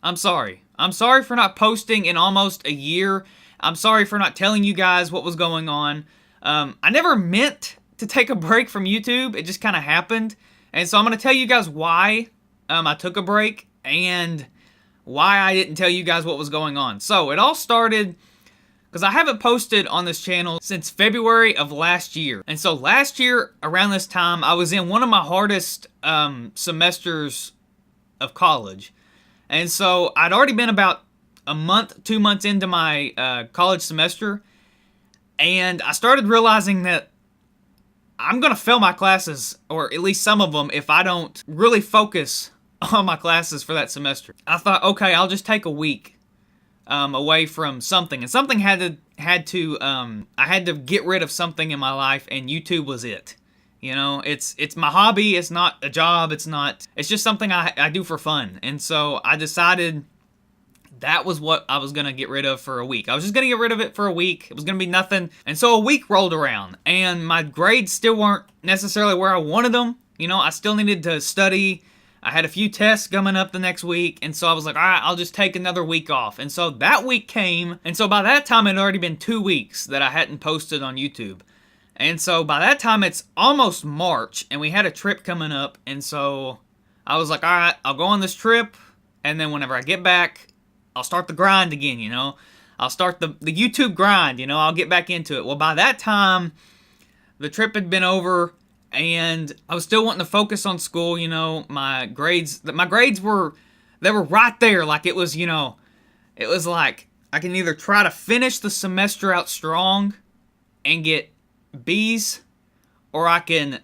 I'm sorry. I'm sorry for not posting in almost a year. I'm sorry for not telling you guys what was going on. I never meant to take a break from YouTube. It just kind of happened. And so I'm going to tell you guys why I took a break and why I didn't tell you guys what was going on. So it all started because I haven't posted on this channel since February of last year. And so last year, around this time, I was in one of my hardest semesters of college. And so I'd already been about a month, 2 months into my college semester, and I started realizing that I'm going to fail my classes, or at least some of them, if I don't really focus on my classes for that semester. I thought, okay, I'll just take a week away from something, and something I had to get rid of something in my life, and YouTube was it. You know, it's my hobby. It's not a job. It's just something I do for fun. And so I decided that was what I was going to get rid of for a week. I was just going to get rid of it for a week. It was going to be nothing. And so a week rolled around, and my grades still weren't necessarily where I wanted them. You know, I still needed to study. I had a few tests coming up the next week, and so I was like, all right, I'll just take another week off. And so that week came, and so by that time it had already been 2 weeks that I hadn't posted on YouTube. And so by that time it's almost March, and we had a trip coming up, and so I was like, all right, I'll go on this trip, and then whenever I get back, I'll start the grind again, you know? I'll start the YouTube grind, you know? I'll get back into it. Well, by that time, the trip had been over, and I was still wanting to focus on school, you know? My grades were, they were right there. Like, it was, you know, it was like, I can either try to finish the semester out strong and get B's, or I can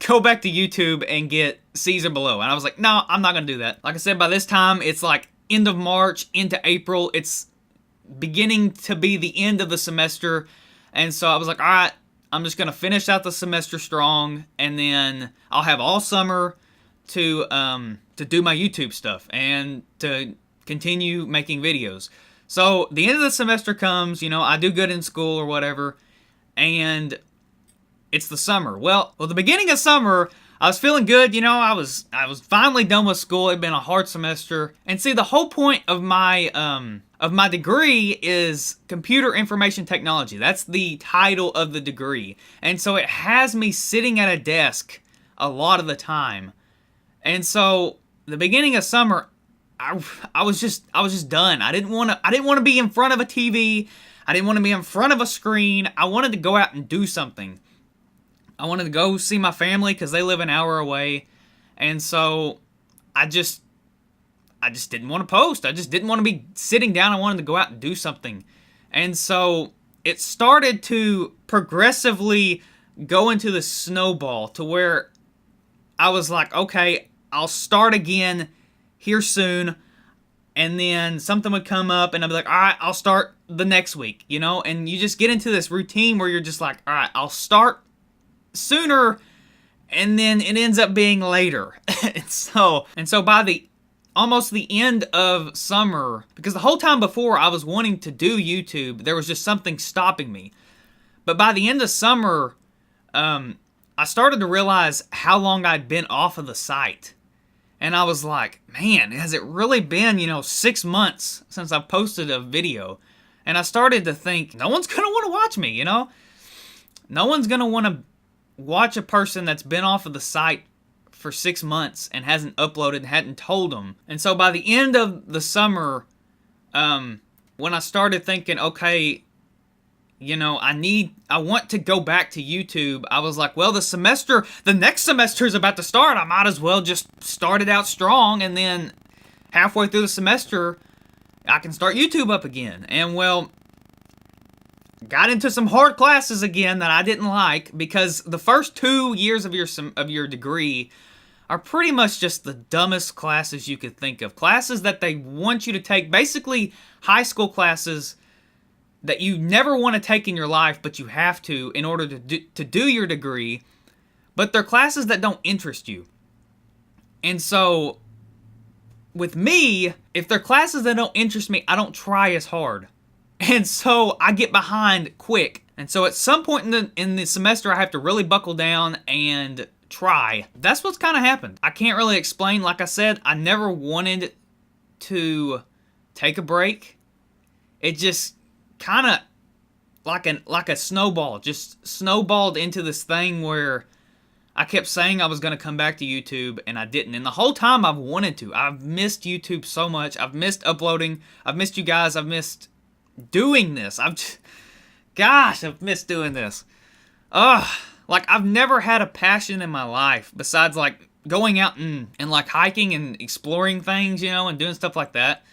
go back to YouTube and get C's or below. And I was like, no, I'm not going to do that. Like I said, by this time, it's like end of March into April. It's beginning to be the end of the semester. And so I was like, all right, I'm just going to finish out the semester strong, and then I'll have all summer to do my YouTube stuff and to continue making videos. So the end of the semester comes, you know, I do good in school or whatever, and it's the summer. Well, the beginning of summer, I was feeling good. You know, I was finally done with school. It'd been a hard semester. And see, the whole point of my degree is computer information technology. That's the title of the degree. And so it has me sitting at a desk a lot of the time. And so the beginning of summer, I was just done. I didn't want to be in front of a TV. I didn't want to be in front of a screen. I wanted to go out and do something. I wanted to go see my family because they live an hour away. And so I just didn't want to post. I just didn't want to be sitting down. I wanted to go out and do something. And so it started to progressively go into the snowball to where I was like, okay, I'll start again here soon. And then something would come up and I'd be like, all right, I'll start the next week, you know? And you just get into this routine where you're just like, all right, I'll start sooner, and then it ends up being later. and so by the almost the end of summer, because the whole time before I was wanting to do YouTube, there was just something stopping me. But by the end of summer, I started to realize how long I'd been off of the site. And I was like, man, has it really been, 6 months since I've posted a video? And I started to think, no one's going to want to watch me, you know? No one's going to want to watch a person that's been off of the site for 6 months and hasn't uploaded, hadn't told them. And so by the end of the summer, when I started thinking, okay, I want to go back to YouTube, I was like, well, the next semester is about to start. I might as well just start it out strong, and then halfway through the semester, I can start YouTube up again. And well, got into some hard classes again that I didn't like, because the first 2 years of your degree are pretty much just the dumbest classes you could think of. Classes that they want you to take, basically high school classes that you never want to take in your life, but you have to in order to do your degree. But they're classes that don't interest you. And so, with me, if they're classes that don't interest me, I don't try as hard. And so, I get behind quick. And so, at some point in the semester, I have to really buckle down and try. That's what's kind of happened. I can't really explain. Like I said, I never wanted to take a break, it just kind of like a snowball, just snowballed into this thing where I kept saying I was going to come back to YouTube, and I didn't. And the whole time I've wanted to. I've missed YouTube so much. I've missed uploading. I've missed you guys. I've missed doing this. Gosh, I've missed doing this. Like, I've never had a passion in my life besides, like, going out and like, hiking and exploring things, you know, and doing stuff like that.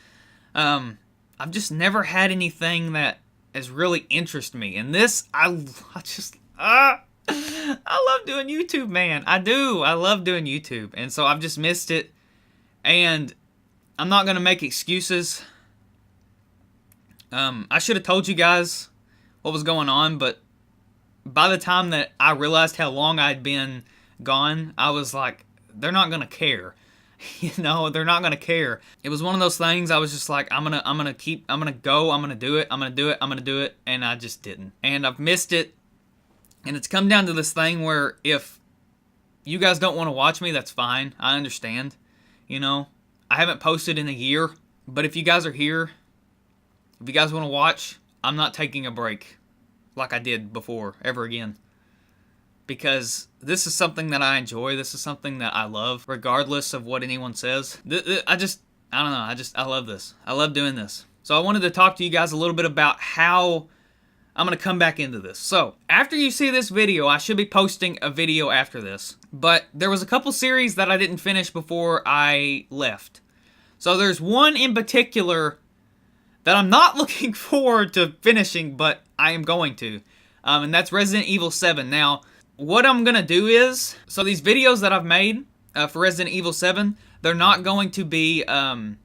I've just never had anything that has really interested me. And this, I love doing YouTube, man. I do. I love doing YouTube. And so I've just missed it. And I'm not going to make excuses. I should have told you guys what was going on, but by the time that I realized how long I'd been gone, I was like, they're not going to care. You know, they're not going to care. It was one of those things I was just like, I'm going to go, I'm going to do it, and I just didn't. And I've missed it. And it's come down to this thing where if you guys don't want to watch me, that's fine. I understand. You know, I haven't posted in a year, but if you guys are here, if you guys want to watch, I'm not taking a break like I did before, ever again. Because this is something that I enjoy. This is something that I love, regardless of what anyone says. I don't know. I love this. I love doing this. So I wanted to talk to you guys a little bit about how I'm going to come back into this. So, after you see this video, I should be posting a video after this. But there was a couple series that I didn't finish before I left. So there's one in particular that I'm not looking forward to finishing, but I am going to. And that's Resident Evil 7. Now, what I'm going to do is, so these videos that I've made for Resident Evil 7, they're not going to be, or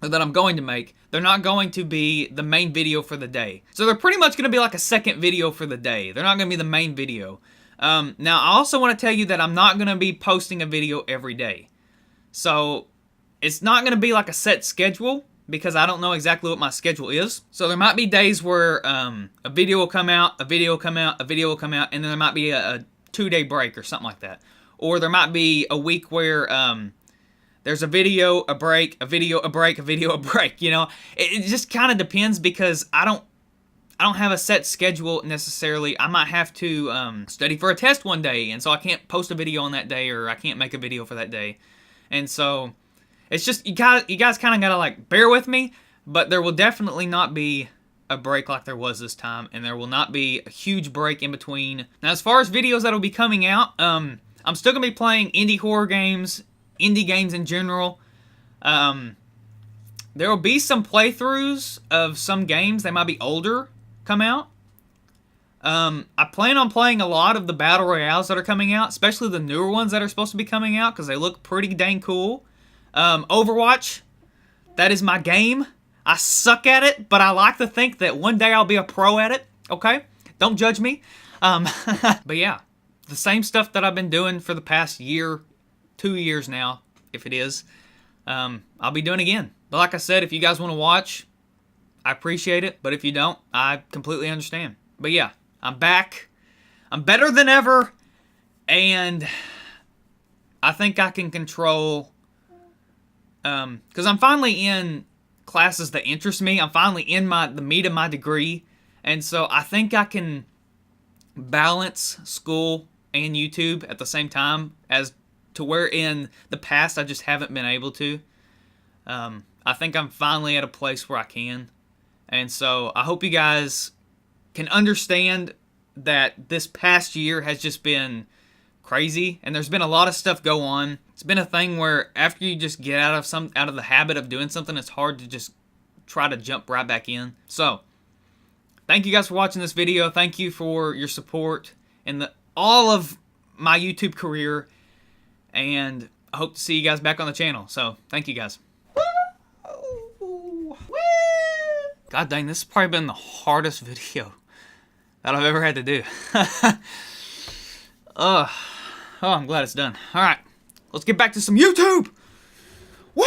that I'm going to make, they're not going to be the main video for the day. So they're pretty much going to be like a second video for the day. They're not going to be the main video. Now, I also want to tell you that I'm not going to be posting a video every day. So, it's not going to be like a set schedule, because I don't know exactly what my schedule is. So there might be days where a video will come out, a video will come out, a video will come out, and then there might be a 2-day break or something like that. Or there might be a week where there's a video, a break, a video, a break, a video, a break, you know? It just kind of depends, because I don't have a set schedule necessarily. I might have to study for a test one day, and so I can't post a video on that day, or I can't make a video for that day. And so it's just, you guys kind of got to, like, bear with me, but there will definitely not be a break like there was this time, and there will not be a huge break in between. Now, as far as videos that will be coming out, I'm still going to be playing indie horror games, indie games in general. There will be some playthroughs of some games. They might be older come out. I plan on playing a lot of the Battle Royales that are coming out, especially the newer ones that are supposed to be coming out, because they look pretty dang cool. Overwatch, that is my game. I suck at it, but I like to think that one day I'll be a pro at it, okay? Don't judge me. But yeah, the same stuff that I've been doing for the past year, 2 years now, if it is, I'll be doing again. But like I said, if you guys want to watch, I appreciate it. But if you don't, I completely understand. But yeah, I'm back. I'm better than ever. And I think I can control, because I'm finally in classes that interest me. I'm finally in the meat of my degree. And so I think I can balance school and YouTube at the same time, as to where in the past I just haven't been able to. I think I'm finally at a place where I can. And so I hope you guys can understand that this past year has just been crazy, and there's been a lot of stuff go on. It's been a thing where after you just get out of the habit of doing something, it's hard to just try to jump right back in. So, thank you guys for watching this video. Thank you for your support in all of my YouTube career, and I hope to see you guys back on the channel. So, thank you guys. God dang, this has probably been the hardest video that I've ever had to do. Oh, I'm glad it's done. Alright, let's get back to some YouTube! Woo!